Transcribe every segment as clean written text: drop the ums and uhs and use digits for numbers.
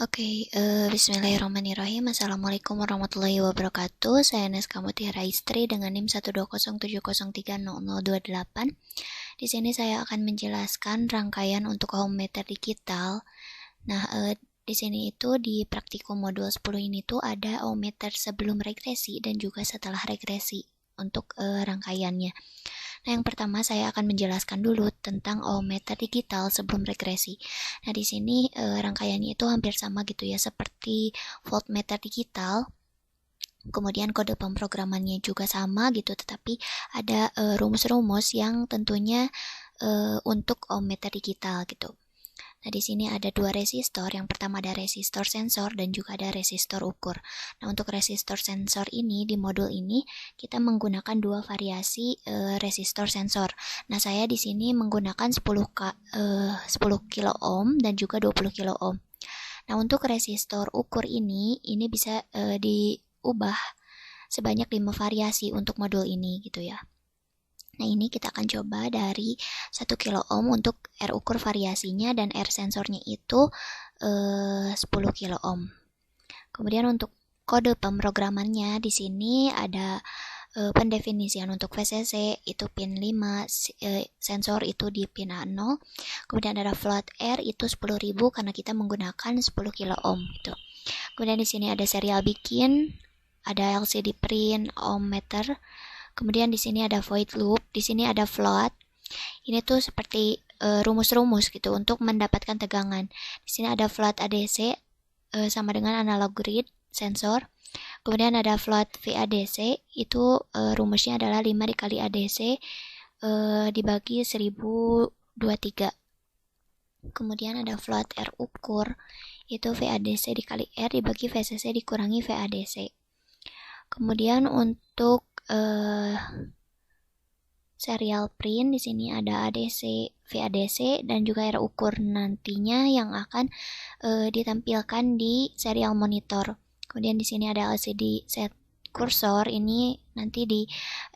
Bismillahirrahmanirrahim. Assalamualaikum warahmatullahi wabarakatuh. Saya Neska Mutiara Istri dengan NIM 120703028. Di sini saya akan menjelaskan rangkaian untuk home meter digital. Nah, di sini itu di praktikum modul 10 ini tuh ada home meter sebelum regresi dan juga setelah regresi untuk rangkaiannya. Nah, yang pertama saya akan menjelaskan dulu tentang ohmmeter digital sebelum regresi. Nah, di sini rangkaiannya itu hampir sama gitu ya, seperti voltmeter digital. Kemudian kode pemrogramannya juga sama gitu, tetapi ada rumus-rumus yang tentunya untuk ohmmeter digital gitu. Nah, di sini ada dua resistor. Yang pertama ada resistor sensor dan juga ada resistor ukur. Nah, untuk resistor sensor ini di modul ini kita menggunakan dua variasi resistor sensor. Nah, saya di sini menggunakan 10 kilo ohm dan juga 20 kilo ohm. Nah, untuk resistor ukur ini bisa diubah sebanyak 5 variasi untuk modul ini gitu ya. Nah, ini kita akan coba dari 1 kilo ohm untuk R ukur variasinya dan R sensornya itu 10 kilo ohm. Kemudian untuk kode pemrogramannya di sini ada pendefinisian untuk VCC itu pin 5, sensor itu di pin A0. Kemudian ada float R itu 10.000 karena kita menggunakan 10 kilo ohm gitu. Kemudian di sini ada serial bikin, ada LCD print, ohm meter. Kemudian di sini ada void loop, di sini ada float. Ini tuh seperti rumus-rumus gitu untuk mendapatkan tegangan. Di sini ada float ADC sama dengan analog grid sensor. Kemudian ada float VADC, itu rumusnya adalah 5 dikali ADC dibagi 1023. Kemudian ada float R ukur, itu VADC dikali R dibagi VCC dikurangi VADC. Kemudian untuk serial print di sini ada ADC, VADC dan juga R ukur nantinya yang akan ditampilkan di serial monitor. Kemudian di sini ada LCD set kursor, ini nanti di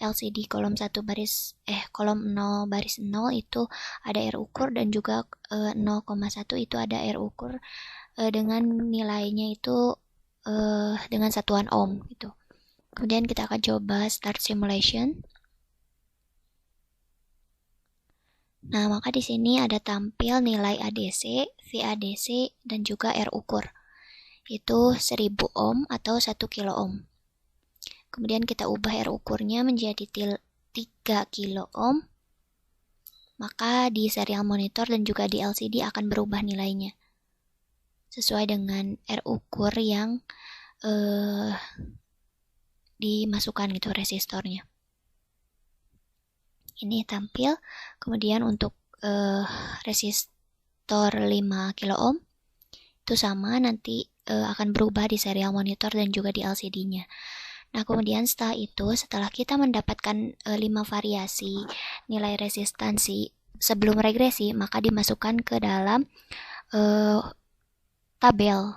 LCD kolom 0 baris 0 itu ada R ukur dan juga 0,1 itu ada R ukur dengan nilainya itu dengan satuan ohm gitu. Kemudian kita akan coba start simulation. Nah, maka di sini ada tampil nilai ADC, VADC, dan juga R ukur. Itu 1000 ohm atau 1 kilo ohm. Kemudian kita ubah R ukurnya menjadi 3 kilo ohm. Maka di serial monitor dan juga di LCD akan berubah nilainya. Sesuai dengan R ukur yang dimasukkan gitu resistornya. Ini tampil. Kemudian untuk resistor 5 kilo ohm itu sama, nanti akan berubah di serial monitor dan juga di LCD-nya. Nah, kemudian setelah kita mendapatkan 5 variasi nilai resistansi sebelum regresi, maka dimasukkan ke dalam tabel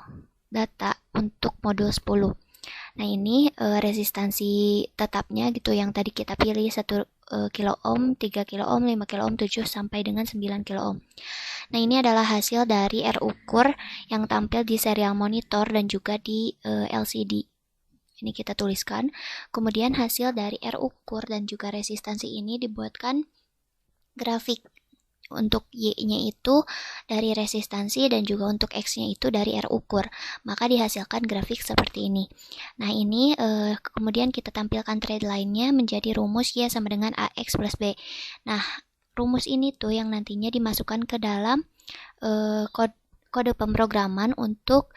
data untuk modul 10. Nah, ini resistansi tetapnya gitu yang tadi kita pilih 1 kilo ohm, 3 kilo ohm, 5 kilo ohm, 7 sampai dengan 9 kilo ohm. Nah, ini adalah hasil dari R ukur yang tampil di serial monitor dan juga di LCD. Ini kita tuliskan. Kemudian hasil dari R ukur dan juga resistansi ini dibuatkan grafik. Untuk Y-nya itu dari resistansi dan juga untuk X-nya itu dari R ukur. Maka dihasilkan grafik seperti ini. Nah, ini kemudian kita tampilkan trade line-nya menjadi rumus Y sama dengan AX plus B. Nah, rumus ini tuh yang nantinya dimasukkan ke dalam kode pemrograman untuk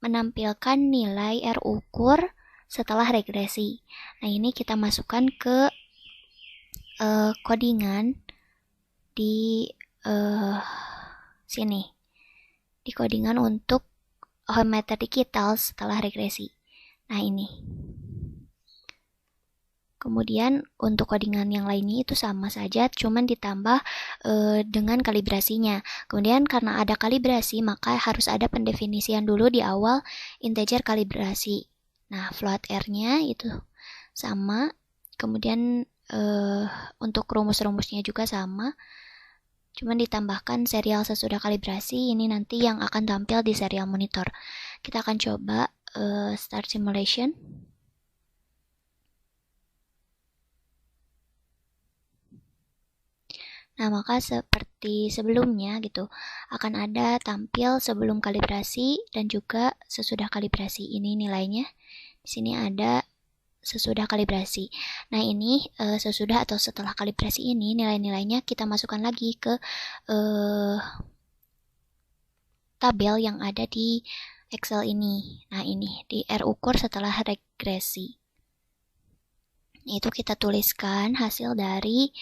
menampilkan nilai R ukur setelah regresi. Nah, ini kita masukkan ke codingan di sini, di codingan untuk ohmmeter digital setelah regresi. Nah, ini. Kemudian untuk codingan yang lainnya itu sama saja, cuman ditambah dengan kalibrasinya. Kemudian karena ada kalibrasi, maka harus ada pendefinisian dulu di awal integer kalibrasi. Nah, float R-nya itu sama. Kemudian untuk rumus-rumusnya juga sama. Cuman ditambahkan serial sesudah kalibrasi, ini nanti yang akan tampil di serial monitor. Kita akan coba start simulation. Nah, maka seperti sebelumnya gitu, akan ada tampil sebelum kalibrasi dan juga sesudah kalibrasi. Ini nilainya. Di sini ada sesudah kalibrasi. Nah, ini sesudah atau setelah kalibrasi ini nilai-nilainya kita masukkan lagi ke tabel yang ada di Excel ini. Nah, ini di R ukur setelah regresi. Itu kita tuliskan hasil dari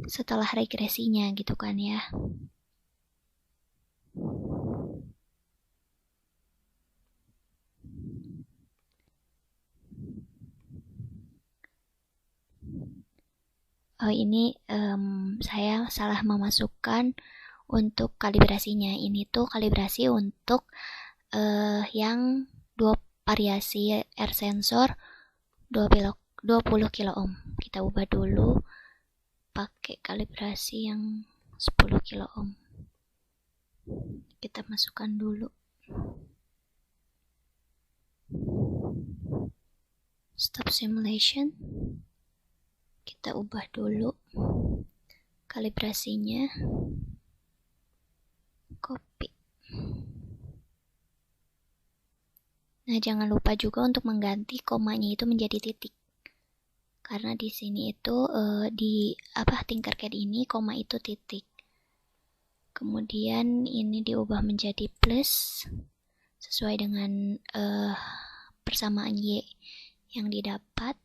setelah regresinya gitu kan ya. Oh, ini saya salah memasukkan untuk kalibrasinya. Ini tuh kalibrasi untuk yang 2 variasi R sensor 20 kilo ohm. Kita ubah dulu pakai kalibrasi yang 10 kilo ohm. Kita masukkan dulu. Stop simulation. Kita ubah dulu kalibrasinya. Copy. Nah, jangan lupa juga untuk mengganti komanya itu menjadi titik. Karena di sini itu di Tinkercad ini koma itu titik. Kemudian ini diubah menjadi plus sesuai dengan persamaan Y yang didapat.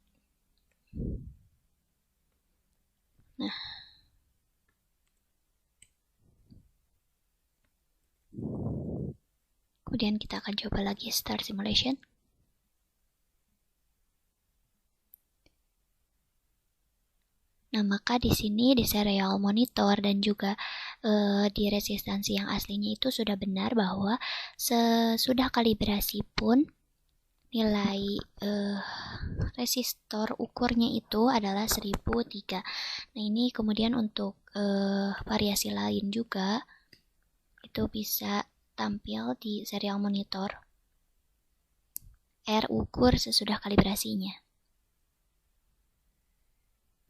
Nah, kemudian kita akan coba lagi start simulation. Nah, maka di sini di serial monitor dan juga di resistansi yang aslinya itu sudah benar bahwa sesudah kalibrasi pun nilai resistor ukurnya itu adalah 1003. Nah, ini kemudian untuk variasi lain juga itu bisa tampil di serial monitor R ukur sesudah kalibrasinya.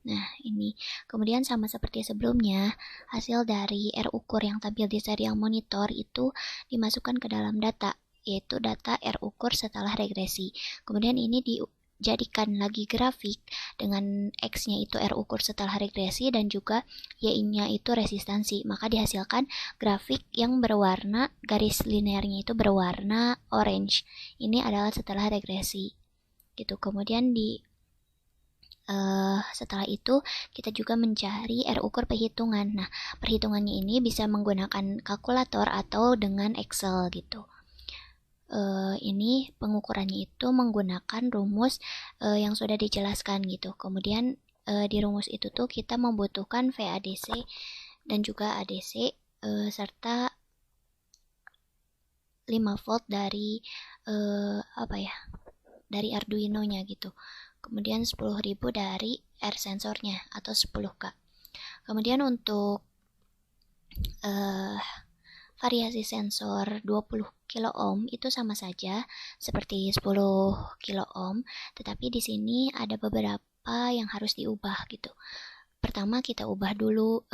Nah, ini kemudian sama seperti sebelumnya, hasil dari R ukur yang tampil di serial monitor itu dimasukkan ke dalam data, yaitu data R ukur setelah regresi. Kemudian ini dijadikan lagi grafik dengan X-nya itu R ukur setelah regresi dan juga Y-nya itu resistansi. Maka dihasilkan grafik yang berwarna, garis linearnya itu berwarna orange. Ini adalah setelah regresi. Gitu. Kemudian setelah itu kita juga mencari R ukur perhitungan. Nah, perhitungannya ini bisa menggunakan kalkulator atau dengan Excel gitu. Ini pengukurannya itu menggunakan rumus yang sudah dijelaskan gitu. Kemudian di rumus itu tuh kita membutuhkan VADC dan juga ADC serta 5 volt dari dari Arduino-nya gitu. Kemudian 10.000 dari R sensornya atau 10K. Kemudian untuk variasi sensor 20 kilo ohm itu sama saja seperti 10 kilo ohm, tetapi di sini ada beberapa yang harus diubah gitu. Pertama kita ubah dulu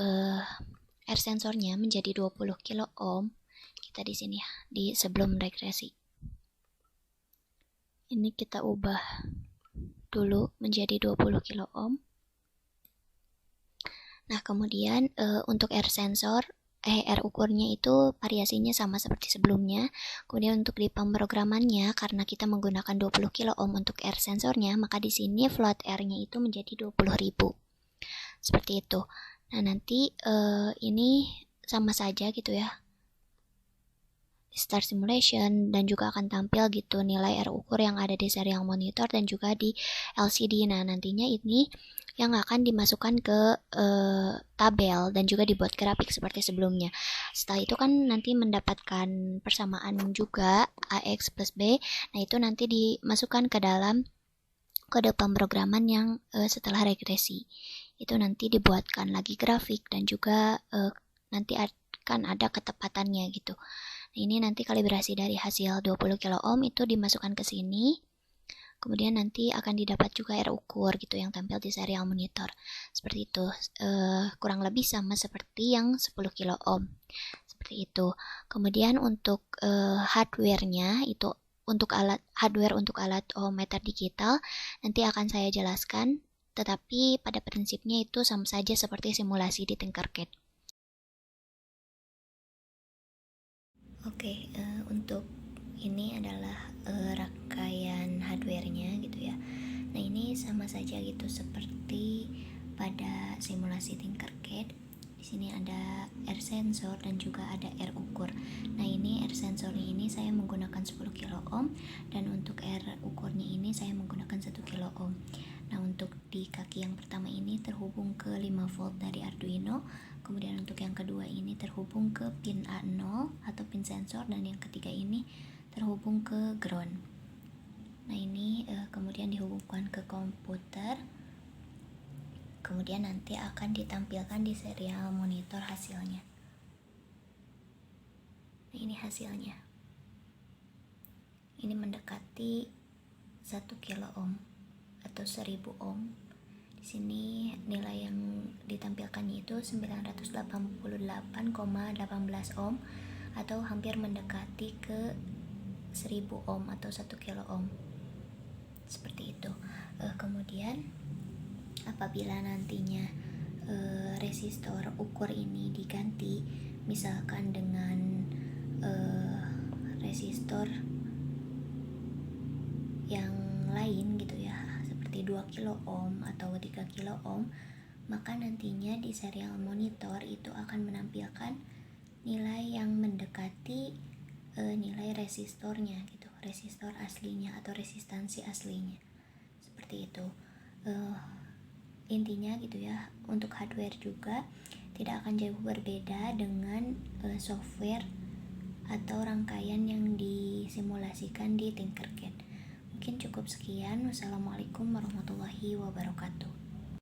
R sensornya menjadi 20 kilo ohm. Kita di sini ya, di sebelum regresi. Ini kita ubah dulu menjadi 20 kilo ohm. Nah, kemudian untuk R sensor R ukurnya itu variasinya sama seperti sebelumnya. Kemudian untuk di pemrogramannya karena kita menggunakan 20 kilo ohm untuk R sensornya, maka di sini float R-nya itu menjadi 20.000. Seperti itu. Nah, nanti ini sama saja gitu ya. Star Simulation, dan juga akan tampil gitu nilai R ukur yang ada di serial monitor dan juga di LCD. Nah, nantinya ini yang akan dimasukkan ke tabel dan juga dibuat grafik seperti sebelumnya. Setelah itu kan nanti mendapatkan persamaan juga AX plus B. Nah, itu nanti dimasukkan ke dalam kode pemrograman yang setelah regresi. Itu nanti dibuatkan lagi grafik dan juga nanti akan ada ketepatannya gitu. Nah, ini nanti kalibrasi dari hasil 20 kilo ohm itu dimasukkan ke sini. Kemudian nanti akan didapat juga R ukur gitu yang tampil di serial monitor. Seperti itu. Kurang lebih sama seperti yang 10 kilo ohm. Seperti itu. Kemudian untuk hardware-nya itu untuk hardware untuk alat ohmmeter digital nanti akan saya jelaskan, tetapi pada prinsipnya itu sama saja seperti simulasi di Tinkercad. Oke, untuk ini adalah rangkaian hardware-nya gitu ya. Nah, ini sama saja gitu seperti pada simulasi Tinkercad. Di sini ada R sensor dan juga ada R ukur. Nah, ini R sensornya ini saya menggunakan 10 kilo ohm dan untuk R ukurnya ini saya menggunakan 1 kilo ohm. Nah, untuk di kaki yang pertama ini terhubung ke 5 volt dari Arduino. Kemudian untuk yang kedua ini terhubung ke pin A0 atau pin sensor, dan yang ketiga ini terhubung ke ground. Nah, ini kemudian dihubungkan ke komputer. Kemudian nanti akan ditampilkan di serial monitor hasilnya. Nah, ini hasilnya. Ini mendekati 1 kilo ohm atau 1000 ohm. Di sini nilai yang ditampilkannya itu 988,18 ohm atau hampir mendekati ke 1000 ohm atau 1 kilo ohm. Seperti itu. Kemudian apabila nantinya resistor ukur ini diganti misalkan dengan resistor yang lain gitu ya, seperti 2 kilo ohm atau 3 kilo ohm, maka nantinya di serial monitor itu akan menampilkan nilai yang mendekati nilai resistornya gitu, resistor aslinya atau resistansi aslinya. Seperti itu. Intinya gitu ya, untuk hardware juga tidak akan jauh berbeda dengan software atau rangkaian yang disimulasikan di Tinkercad. Mungkin cukup sekian. Wassalamualaikum warahmatullahi wabarakatuh.